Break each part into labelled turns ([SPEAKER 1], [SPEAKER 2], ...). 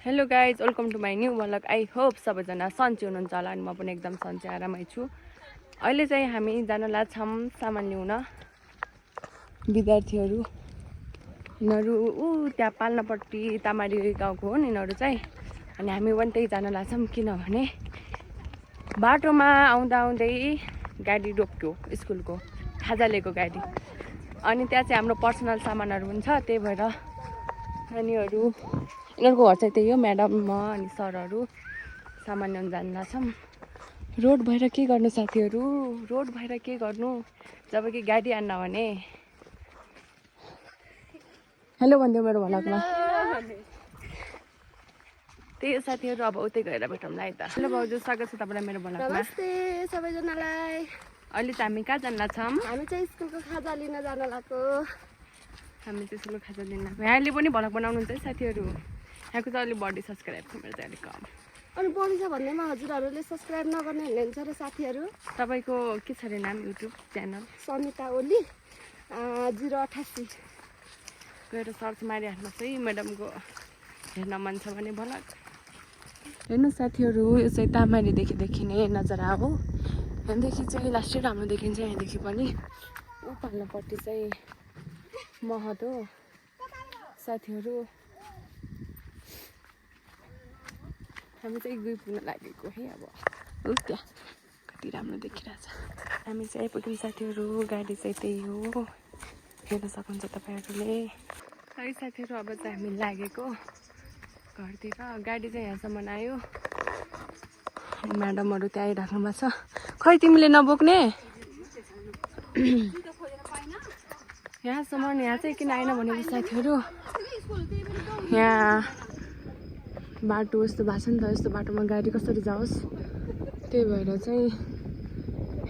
[SPEAKER 1] Hello guys, welcome to my new vlog. I hope सबैजना सन्चै हुनुहुन्छ होला अनि म पनि एकदम सन्चै आरामै छु। अहिले चाहिँ हामी जान लाग्छौँ सामान ल्याउन। विद्यार्थीहरू यिनीहरू त्यहाँ पाल्नापट्टि तामारी गाउँको हुन् यिनीहरू चाहिँ। अनि हामी पनि त्यही जान लाग्छौँ किनभने बाटोमा आउँदा आउँदै गाडी रोक्यो, स्कुलको खाजा लिएको गाडी। अनि त्यहाँ चाहिँ हाम्रो पर्सनल सामानहरू हुन्छ, त्यही भएर नानीहरू यिनीहरूको घर चाहिँ त्यही हो। म्याडम, म अनि सरहरू सामान ल्याउन जान लाग्छौँ। रोड भएर के गर्नु साथीहरू, रोड भएर के गर्नु जब कि गाडी आन्न भने। हेलो भनिदियो मेरो भ्लगमा। त्यही हो साथीहरू, अब उतै गएर भेटौँला है त। हेलो भाउजू, स्वागत छ तपाईँलाई मेरो भ्लगमा।
[SPEAKER 2] नमस्ते सबैजनालाई।
[SPEAKER 1] अहिले चाहिँ हामी कहाँ जान लाग्छौँ?
[SPEAKER 2] हामी चाहिँ स्कुलको खाजा लिन जान लाग्यो।
[SPEAKER 1] हामी चाहिँ स्कुलको खाजा लिन लाग्यो। यहाँले पनि भ्लग बनाउनुहुन्छ है साथीहरू। यहाँको चाहिँ अलिक बढी सब्सक्राइब छ, मेरो चाहिँ अलिक कम।
[SPEAKER 2] अनि बढी छ भन्दैमा हजुरहरूले सब्सक्राइब नगर्ने हुनुहुन्छ र साथीहरू।
[SPEAKER 1] तपाईँको के छ अरे नाम युट्युब च्यानल?
[SPEAKER 2] समिता ओली 088
[SPEAKER 1] गएर सर्च मारिहाल्नुहोस् है, म्याडमको हेर्न मन छ भने भ्लग। हेर्नु साथीहरू, यो चाहिँ तामारीदेखि देखिने नजारा हो। यहाँदेखि चाहिँ लास्टै राम्रो देखिन्छ। यहाँदेखि पनि ऊ पाल्नापट्टि चाहिँ महत हो साथीहरू। हामी चाहिँ गइ पुग्न लागेको है। अब ऊ त्यहाँ कति राम्रो देखिरहेछ। हामी चाहिँ आइपुग्यौँ साथीहरू। गाडी चाहिँ त्यही हो, हेर्न सक्नुहुन्छ तपाईँहरूले है साथीहरू। अब चाहिँ हामी लागेको घरतिर। गाडी चाहिँ यहाँसम्म आयो। म्याडमहरू त्यहाँ आइराख्नु भएको छ। खै तिमीले नबोक्ने यहाँसम्म? यहाँ चाहिँ किन आएन भनेको साथीहरू, यहाँ बाटो यस्तो भएको छ नि त। यस्तो बाटोमा गाडी कसरी जाओस्, त्यही भएर चाहिँ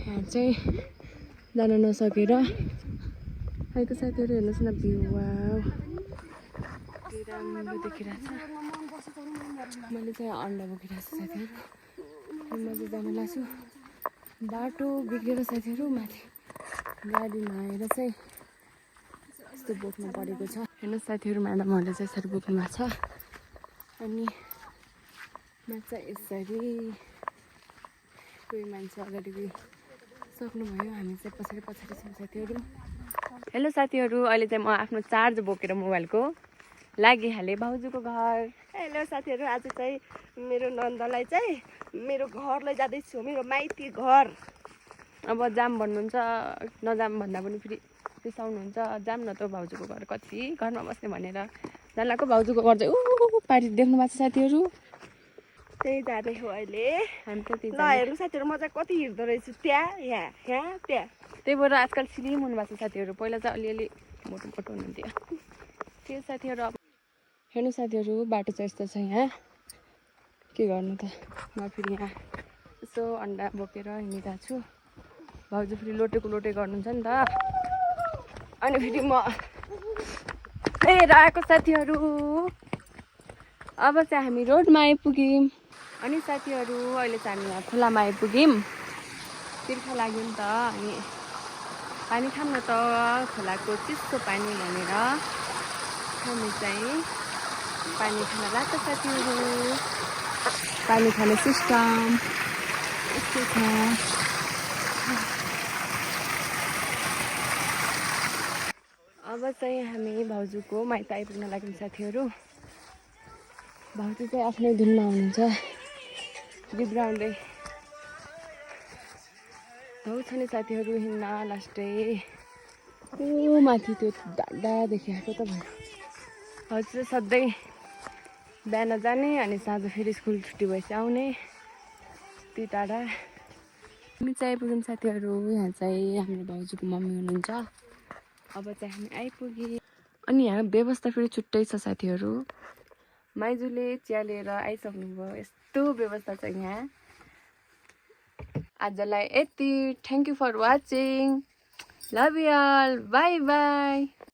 [SPEAKER 1] यहाँ चाहिँ जान नसकेर आएको साथीहरू। हेर्नुहोस् न भ्यू, वाउ राम्रो देखिरहेछ। मैले चाहिँ अन्डा बोकिरहेको छु साथीहरू। म चाहिँ जान लाग्छु। बाटो बिग्रेर साथीहरू, माथि गाडी नआएर चाहिँ यस्तो बोक्नु परेको छ। हेर्नुहोस् साथीहरू, म्याडमहरूले चाहिँ यसरी बोक्नु भएको छ। अनि म चाहिँ यसरी, कोही मान्छे अगाडि सक्नुभयो, हामी चाहिँ पछाडि पछाडि छौँ साथीहरू। हेलो साथीहरू, अहिले चाहिँ म आफ्नो चार्ज बोकेर मोबाइलको लागिहालेँ भाउजूको घर।
[SPEAKER 2] हेलो साथीहरू, आज चाहिँ मेरो नन्दलाई चाहिँ मेरो घर लैजाँदैछु, मेरो माइती घर।
[SPEAKER 1] अब जाम भन्नुहुन्छ, नजाम भन्दा पनि फेरि रिसाउनुहुन्छ। जाम न त भाउजूको घर, कति घरमा बस्ने भनेर जान लाग्यो। भाउजूको घर चाहिँ पारि देख्नु भएको छ साथीहरू।
[SPEAKER 2] त्यही जाँदै हो अहिले
[SPEAKER 1] हामी त त्यही
[SPEAKER 2] ल। हेर्नु साथीहरू, म चाहिँ कति हिँड्दो रहेछु त्यहाँ यहाँ त्यहाँ।
[SPEAKER 1] त्यही भएर आजकल स्लिम हुनुभएको छ साथीहरू। पहिला चाहिँ अलिअलि मोटो मोटो हुनुहुन्थ्यो। त्यो साथीहरू। अब हेर्नु साथीहरू, बाटो चाहिँ यस्तो छ यहाँ। के गर्नु त, म फेरि यहाँ यसो अन्डा बोकेर हिँडिरहेको छु। भाउजू फेरि लोटेको लोटे गर्नुहुन्छ नि त। अनि फेरि म लिएर आएको साथीहरू। अब चाहिँ हामी रोडमा आइपुग्यौँ। अनि साथीहरू, अहिले चाहिँ हामी यहाँ खोलामा आइपुग्यौँ। तिर्खा लाग्यो नि त। अनि पानी खाऊँ न त, खोलाको चिसो पानी भनेर हामी चाहिँ पानी खान लाग्छ साथीहरू। पानी खाने सिस्टम यस्तो छ। अब चाहिँ हामी भाउजूको माइत आइपुग्न लाग्यौँ साथीहरू। भाउजू चाहिँ आफ्नै धुनमा हुनुहुन्छ, गीत गाउँदै। धौ छ नि साथीहरू हिँड्न लास्टै ऊ माथि त्यो डाँडा देखिआएको त भयो। भाउजू चाहिँ सधैँ बिहान जाने अनि साँझ फेरि स्कुल छुट्टी भएपछि आउने, त्यति टाढा। हामी चाहिँ आइपुग्यौँ साथीहरू। यहाँ चाहिँ हाम्रो भाउजूको मम्मी हुनुहुन्छ। अब चाहिँ हामी आइपुग्यौँ। अनि यहाँ व्यवस्था फेरि छुट्टै छ साथीहरू। माइजूले चिया लिएर आइसक्नुभयो। यस्तो व्यवस्था छ यहाँ। आजलाई यति। Thank you for watching. Love you all. Bye by.